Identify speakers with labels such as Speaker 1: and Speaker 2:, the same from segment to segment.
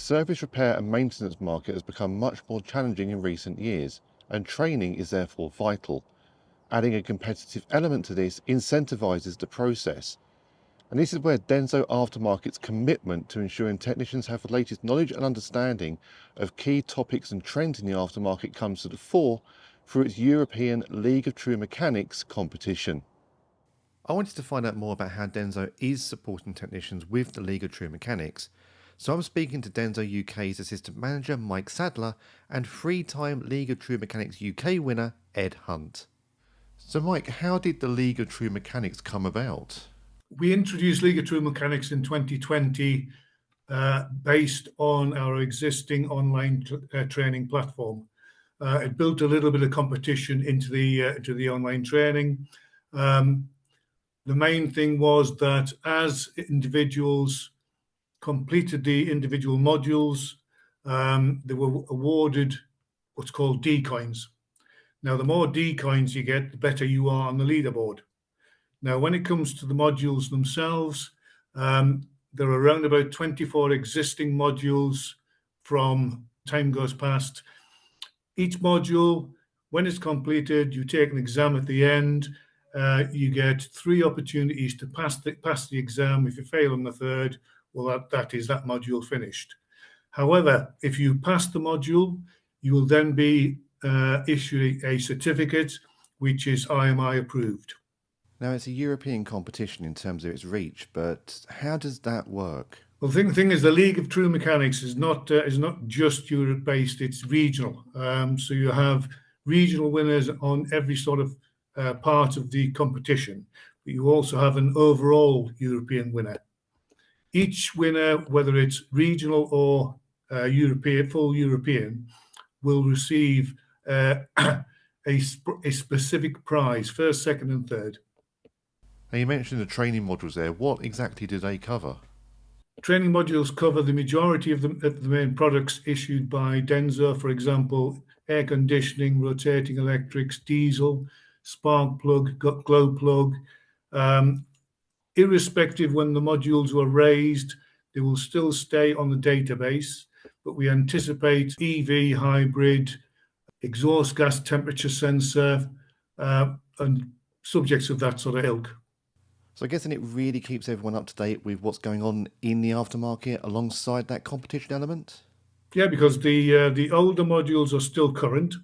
Speaker 1: service repair and maintenance market has become much more challenging in recent years, and training is therefore vital. Adding a competitive element to this incentivises the process. And this is where Denso Aftermarket's commitment to ensuring technicians have the latest knowledge and understanding of key topics and trends in the aftermarket comes to the fore through its European League of True Mechanics competition. I wanted to find out more about how Denso is supporting technicians with the League of True Mechanics, so I'm speaking to Denso UK's Assistant Manager Mike Sadler and three-time League of True Mechanics UK winner Edd Hunt. So Mike, how did the League of True Mechanics come about?
Speaker 2: We introduced League of True Mechanics in 2020 based on our existing online training platform. It built a little bit of competition into the online training. The main thing was that as individuals completed the individual modules, they were awarded what's called D coins. Now, the more D coins you get, the better you are on the leaderboard. Now, when it comes to the modules themselves, there are around about 24 existing modules from time goes past. Each module, when it's completed, you take an exam at the end. You get 3 opportunities to pass the exam. If you fail on the third, well, that is that module finished. However, if you pass the module, you will then be issued a certificate, which is IMI approved.
Speaker 1: Now, it's a European competition in terms of its reach, but how does that work?
Speaker 2: Well, the thing is, the League of True Mechanics is not just Europe-based; it's regional. So you have regional winners on every sort of part of the competition, but you also have an overall European winner. Each winner, whether it's regional or European, full European, will receive a specific prize, first, second, and third.
Speaker 1: Now, you mentioned the training modules there. What exactly do they cover?
Speaker 2: Training modules cover the majority of the main products issued by Denso, for example, air conditioning, rotating electrics, diesel, spark plug, glow plug. Irrespective when the modules were raised, they will still stay on the database, but we anticipate EV, hybrid, exhaust gas temperature sensor, and subjects of that sort of ilk.
Speaker 1: So I guess then it really keeps everyone up to date with what's going on in the aftermarket alongside that competition element?
Speaker 2: Yeah, because the older modules are still current.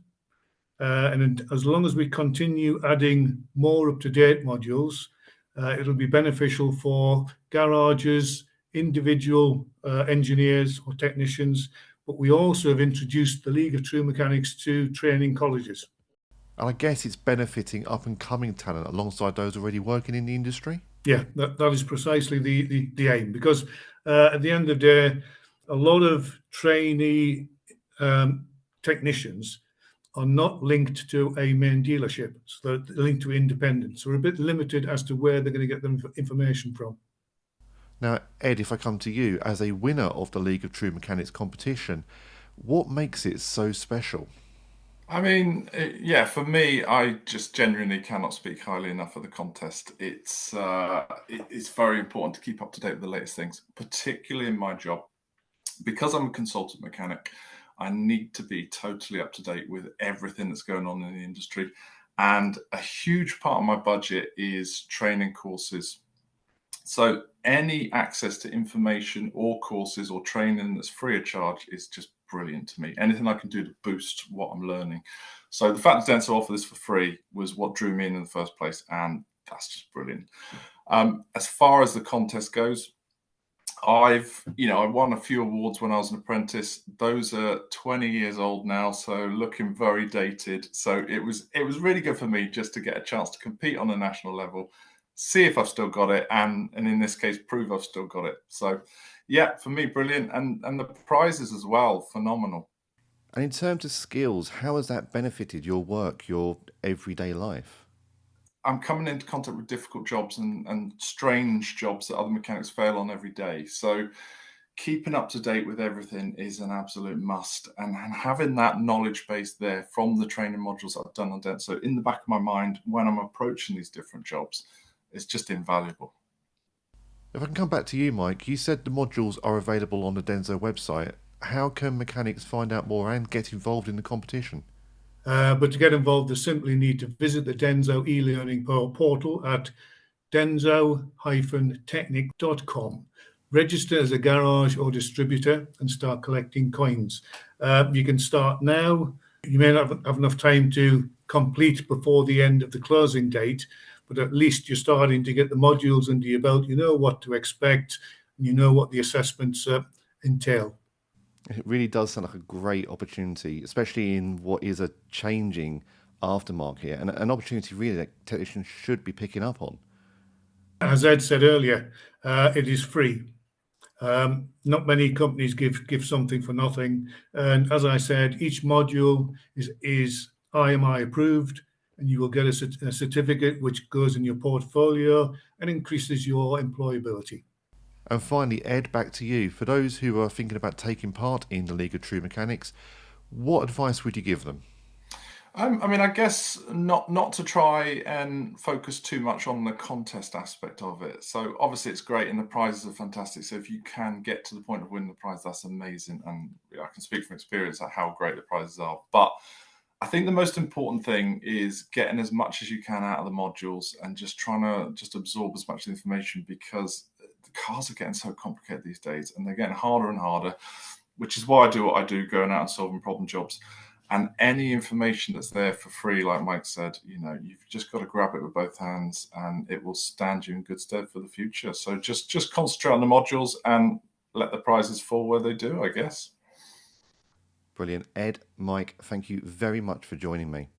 Speaker 2: And as long as we continue adding more up-to-date modules, it'll be beneficial for garages, individual engineers or technicians, but we also have introduced the League of True Mechanics to training colleges.
Speaker 1: And I guess it's benefiting up-and-coming talent alongside those already working in the industry?
Speaker 2: Yeah, that is precisely the aim, because at the end of the day, a lot of trainee technicians are not linked to a main dealership, so they're linked to independents. So we're a bit limited as to where they're going to get their information from.
Speaker 1: Now, Ed, if I come to you, as a winner of the League of True Mechanics competition, what makes it so special?
Speaker 3: I mean, yeah, for me, I just genuinely cannot speak highly enough of the contest. It's very important to keep up to date with the latest things, particularly in my job. Because I'm a consultant mechanic, I need to be totally up to date with everything that's going on in the industry. And a huge part of my budget is training courses. So any access to information or courses or training that's free of charge is just brilliant to me. Anything I can do to boost what I'm learning. So the fact that Denso offer this for free was what drew me in the first place, and that's just brilliant. As far as the contest goes, I won a few awards when I was an apprentice. Those are 20 years old now, so looking very dated. So it was really good for me just to get a chance to compete on a national level, see if I've still got it, and in this case, prove I've still got it. So yeah, for me, brilliant. And the prizes as well, phenomenal.
Speaker 1: And in terms of skills, how has that benefited your work, your everyday life?
Speaker 3: I'm coming into contact with difficult jobs and strange jobs that other mechanics fail on every day. So keeping up to date with everything is an absolute must. And having that knowledge base there from the training modules that I've done on Denso in the back of my mind when I'm approaching these different jobs is just invaluable.
Speaker 1: If I can come back to you, Mike, you said the modules are available on the Denso website. How can mechanics find out more and get involved in the competition?
Speaker 2: But to get involved, they simply need to visit the Denso e-learning portal at denso-technic.com. Register as a garage or distributor and start collecting coins. You can start now. You may not have enough time to complete before the end of the closing date, but at least you're starting to get the modules under your belt. You know what to expect, and you know what the assessments entail.
Speaker 1: It really does sound like a great opportunity, especially in what is a changing aftermarket and an opportunity really that technicians should be picking up on.
Speaker 2: As Ed said earlier, it is free. Not many companies give something for nothing. And as I said, each module is IMI approved, and you will get a certificate which goes in your portfolio and increases your employability.
Speaker 1: And finally, Ed, back to you. For those who are thinking about taking part in the League of True Mechanics, what advice would you give them?
Speaker 3: I mean, I guess not to try and focus too much on the contest aspect of it. So obviously it's great and the prizes are fantastic. So if you can get to the point of winning the prize, that's amazing. And I can speak from experience at how great the prizes are. But I think the most important thing is getting as much as you can out of the modules and just trying to just absorb as much information, because the cars are getting so complicated these days and they're getting harder and harder, which is why I do what I do, going out and solving problem jobs. And any information that's there for free, like Mike said, you've just got to grab it with both hands and it will stand you in good stead for the future. So just concentrate on the modules and let the prizes fall where they do, I guess.
Speaker 1: Brilliant. Ed, Mike, thank you very much for joining me.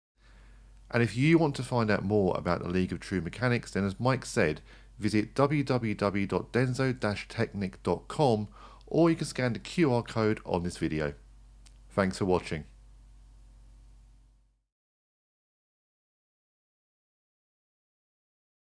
Speaker 1: And if you want to find out more about the League of True Mechanics, then as Mike said, visit www.denso-technic.com, or you can scan the QR code on this video. Thanks for watching.